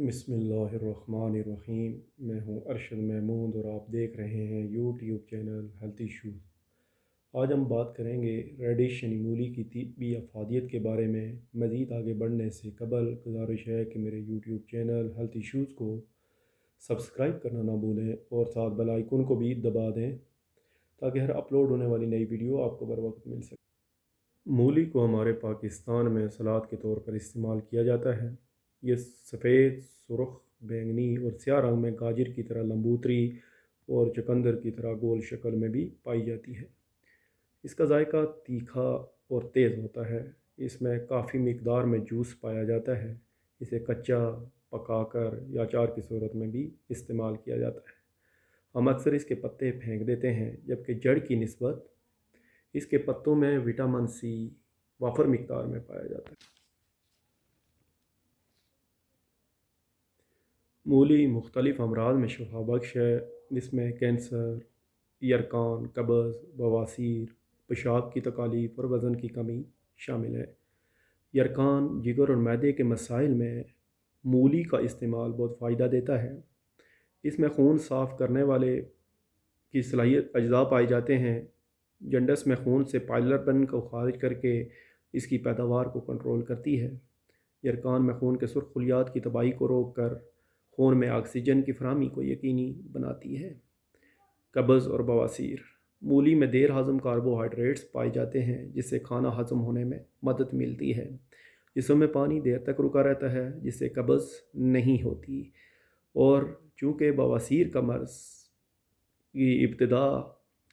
बिस्मिल्लाहिर्रहमानिर्रहीम। मैं हूं अरशद महमूद और आप देख रहे हैं यूट्यूब चैनल हेल्थ इश्यूज़। आज हम बात करेंगे रेडिश यानी मूली की तिब्बी अफादियत के बारे में। मज़ीद आगे बढ़ने से कबल गुजारिश है कि मेरे यूट्यूब चैनल हेल्थ इश्यूज़ को सब्सक्राइब करना ना भूलें और साथ बेल आइकन को भी दबा दें ताकि हर अपलोड होने वाली नई वीडियो आपको बर वक्त मिल सके। मूली को हमारे पाकिस्तान में सलाद के तौर पर इस्तेमाल किया जाता है। ये सफ़ेद, सुर्ख, बैंगनी और स्याह रंग में गाजर की तरह लंबूतरी और चुकंदर की तरह गोल शक्ल में भी पाई जाती है। इसका जायका तीखा और तेज़ होता है। इसमें काफ़ी मिकदार में जूस पाया जाता है। इसे कच्चा, पकाकर या अचार की सूरत में भी इस्तेमाल किया जाता है। हम अक्सर इसके पत्ते फेंक देते हैं, जबकि जड़ की निस्बत इसके पत्तों में विटामिन सी वाफर मिकदार में पाया जाता है। मूली मुख्तलिफ़ अमराज में शफा बख्श है, जिसमें कैंसर, यरकान, कब्ज़, बवासीर, पेशाब की तकालीफ और वज़न की कमी शामिल है। यरकान, जिगर और मैदे के मसाइल में मूली का इस्तेमाल बहुत फ़ायदा देता है। इसमें खून साफ़ करने वाले की सलाहियत अज्जा पाए जाते हैं। जंडस में खून से पाइलरपन को खारिज करके इसकी पैदावार को कंट्रोल करती है। यरकान में खून के सुर्ख खलियात की तबाही को रोक कर खून में ऑक्सीजन की फराहमी को यकीनी बनाती है। कब्ज़ और बवासीर, मूली में देर हज़म कार्बोहाइड्रेट्स पाए जाते हैं, जिससे खाना हज़म होने में मदद मिलती है। जिस्म में पानी देर तक रुका रहता है, जिससे कब्ज़ नहीं होती। और चूँकि बवासीर का मर्ज़ की इब्तिदा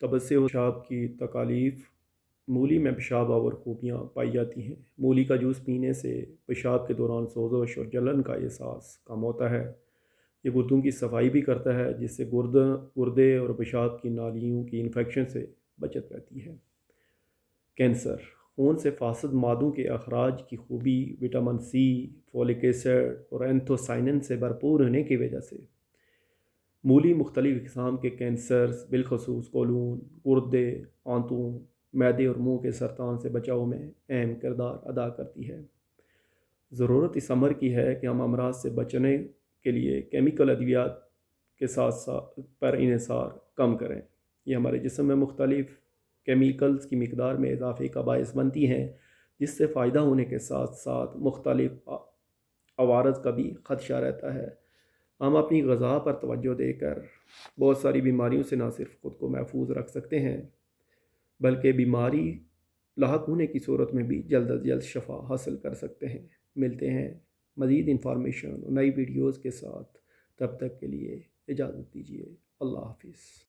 कब्ज़ से पेशाब की तकालीफ, मूली में पेशाब आवर खूबियाँ पाई जाती हैं। मूली का जूस पीने से पेशाब के दौरान सोजश और जलन का एहसास कम होता है। ये गुर्दों की सफाई भी करता है, जिससे गुर्दे और पेशाब की नालियों की इन्फेक्शन से बचत रहती है। कैंसर, खून से फासद मादों के अखराज की खूबी विटामिन सी, फोलिक एसिड और एंथोसाइनिन से भरपूर होने की वजह से मूली मुख्तलिफ़ किस्म के कैंसर्स, बिलखसूस कोलून, गुर्दे, आंतों, मैदे और मुंह के सरतान से बचाव में अहम किरदार अदा करती है। ज़रूरत इस अमर की है कि हम अमराज से बचने के लिए केमिकल अद्वियात के साथ साथ पर इन्हिसार कम करें। ये हमारे जिस्म में मुख्तलिफ़ केमिकल्स की मिकदार में इजाफे का बायस बनती हैं, जिससे फ़ायदा होने के साथ साथ मुख्तलिफ़ अवारज का भी ख़दशा रहता है। हम अपनी ग़ज़ा पर तवज्जो देकर बहुत सारी बीमारियों से न सिर्फ ख़ुद को महफूज रख सकते हैं, बल्कि बीमारी लाहक होने की सूरत में भी जल्द अज जल्द शफा हासिल कर सकते हैं। मिलते हैं मज़ीद इंफॉर्मेशन और नई वीडियोज़ के साथ। तब तक के लिए इजाज़त दीजिए। अल्लाह हाफ़िज़।